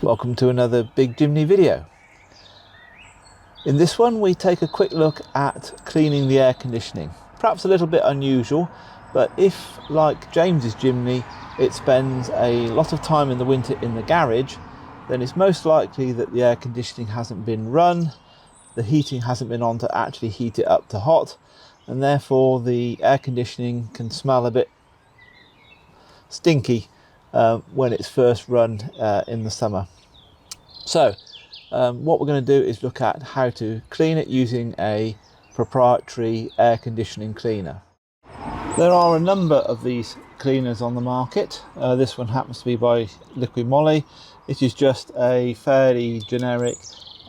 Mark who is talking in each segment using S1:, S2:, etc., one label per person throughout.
S1: Welcome to another Big Jimny video. In this one we take a quick look at cleaning the air conditioning. Perhaps a little bit unusual, but if, like James's Jimny, it spends a lot of time in the winter in the garage, then it's most likely that the air conditioning hasn't been run, the heating hasn't been on to actually heat it up to hot, and therefore the air conditioning can smell a bit stinky when it's first run in the summer. So what we're going to do is look at how to clean it using a proprietary air conditioning cleaner. There are a number of these cleaners on the market. This one happens to be by Liquid Moly. It is just a fairly generic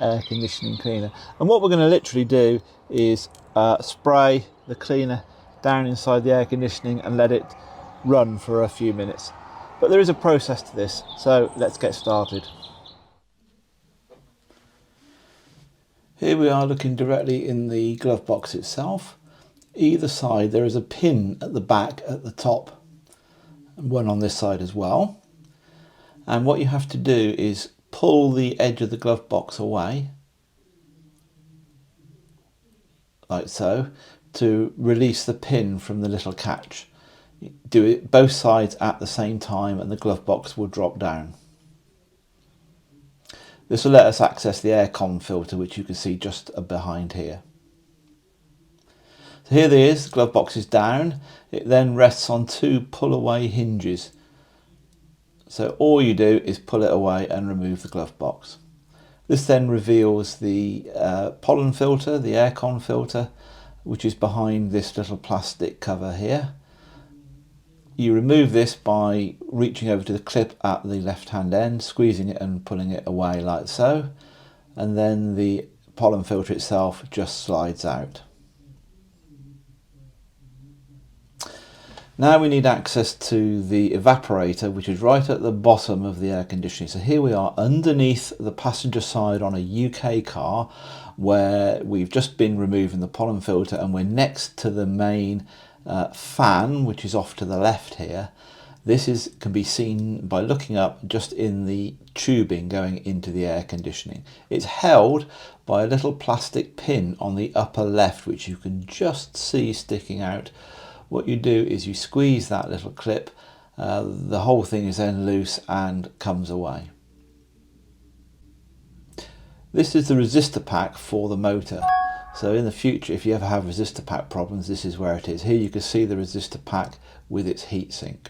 S1: air conditioning cleaner, and what we're going to literally do is spray the cleaner down inside the air conditioning and let it run for a few minutes. But there is a process to this, so let's get started. Here we are looking directly in the glove box itself. Either side there is a pin at the back at the top, and one on this side as well. And what you have to do is pull the edge of the glove box away, like so, to release the pin from the little catch. Do it both sides at the same time and the glove box will drop down. This will let us access the AirCon filter, which you can see just behind here. So here it is, the glove box is down. It then rests on two pull away hinges. So all you do is pull it away and remove the glove box. This then reveals the pollen filter, the AirCon filter, which is behind this little plastic cover here. You remove this by reaching over to the clip at the left hand end, squeezing it and pulling it away like so, and then the pollen filter itself just slides out. Now we need access to the evaporator, which is right at the bottom of the air conditioning. So here we are underneath the passenger side on a UK car, where we've just been removing the pollen filter, and we're next to the main fan, which is off to the left here. This can be seen by looking up just in the tubing going into the air conditioning. It's held by a little plastic pin on the upper left, which you can just see sticking out. What you do is you squeeze that little clip, the whole thing is then loose and comes away. This is the resistor pack for the motor. So in the future, if you ever have resistor pack problems, this is where it is. Here you can see the resistor pack with its heatsink.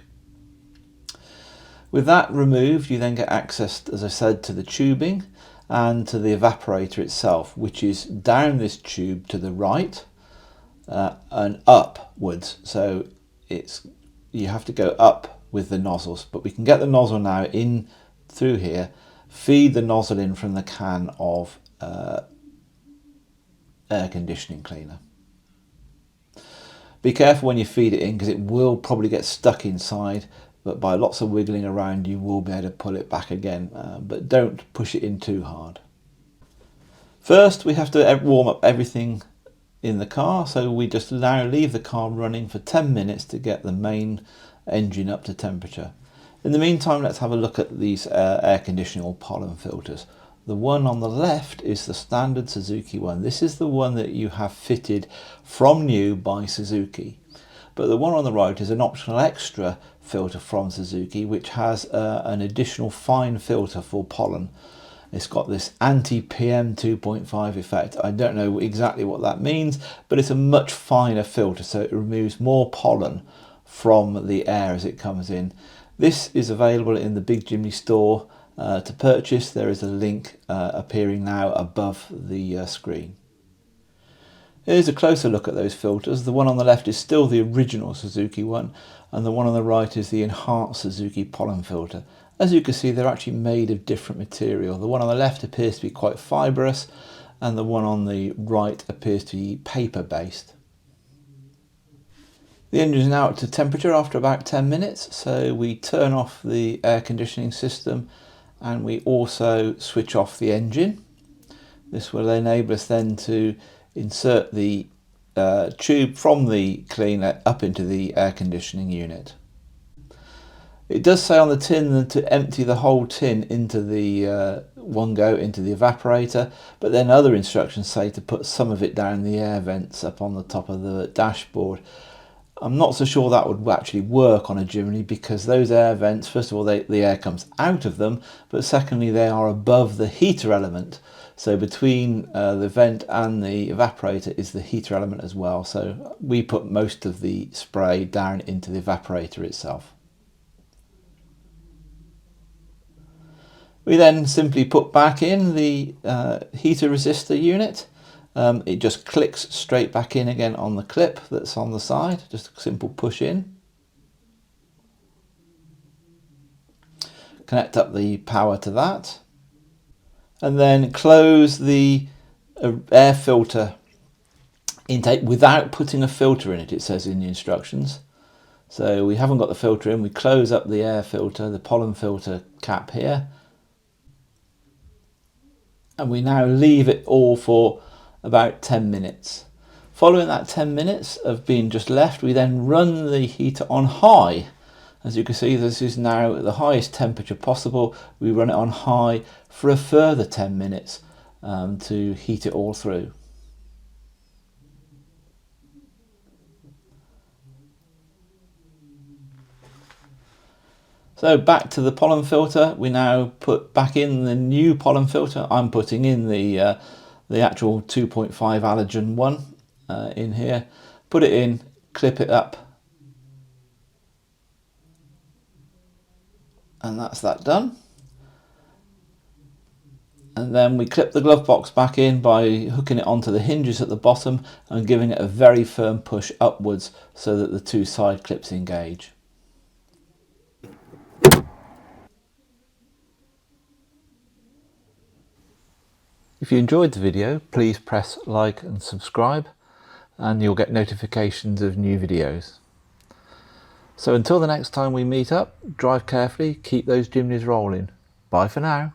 S1: With that removed, you then get access, as I said, to the tubing and to the evaporator itself, which is down this tube to the right and upwards. So you have to go up with the nozzles, but we can get the nozzle now in through here, feed the nozzle in from the can of air conditioning cleaner. Be careful when you feed it in, because it will probably get stuck inside, but by lots of wiggling around you will be able to pull it back again, but don't push it in too hard. First we have to warm up everything in the car, so we just now leave the car running for 10 minutes to get the main engine up to temperature. In the meantime, let's have a look at these air conditioning or pollen filters. The one on the left is the standard Suzuki one. This is the one that you have fitted from new by Suzuki. But the one on the right is an optional extra filter from Suzuki, which has an additional fine filter for pollen. It's got this anti-PM 2.5 effect. I don't know exactly what that means, but it's a much finer filter, so it removes more pollen from the air as it comes in. This is available in the Big Jimny store. To purchase, there is a link appearing now above the screen. Here's a closer look at those filters. The one on the left is still the original Suzuki one, and the one on the right is the enhanced Suzuki pollen filter. As you can see, they're actually made of different material. The one on the left appears to be quite fibrous, and the one on the right appears to be paper based. The engine is now up to temperature after about 10 minutes, so we turn off the air conditioning system and we also switch off the engine. This will enable us then to insert the tube from the cleaner up into the air conditioning unit. It does say on the tin to empty the whole tin into the one go into the evaporator, but then other instructions say to put some of it down the air vents up on the top of the dashboard. I'm not so sure that would actually work on a Jimny, because those air vents, first of all, the air comes out of them, but secondly, they are above the heater element. So between the vent and the evaporator is the heater element as well. So we put most of the spray down into the evaporator itself. We then simply put back in the heater resistor unit. It just clicks straight back in again on the clip that's on the side, just a simple push in. Connect up the power to that, and then close the air filter intake without putting a filter in it, it says in the instructions. So we haven't got the filter in, we close up the air filter, the pollen filter cap here, and we now leave it all for about 10 minutes. Following that 10 minutes of being just left, we then run the heater on high. As you can see, this is now at the highest temperature possible. We run it on high for a further 10 minutes to heat it all through. So back to the pollen filter, we now put back in the new pollen filter. I'm putting in the actual 2.5 allergen one in here. Put it in, clip it up, and that's that done. And then we clip the glove box back in by hooking it onto the hinges at the bottom and giving it a very firm push upwards so that the two side clips engage. If you enjoyed the video, please press like and subscribe, and you'll get notifications of new videos. So until the next time we meet up, drive carefully, keep those Jimnys rolling. Bye for now.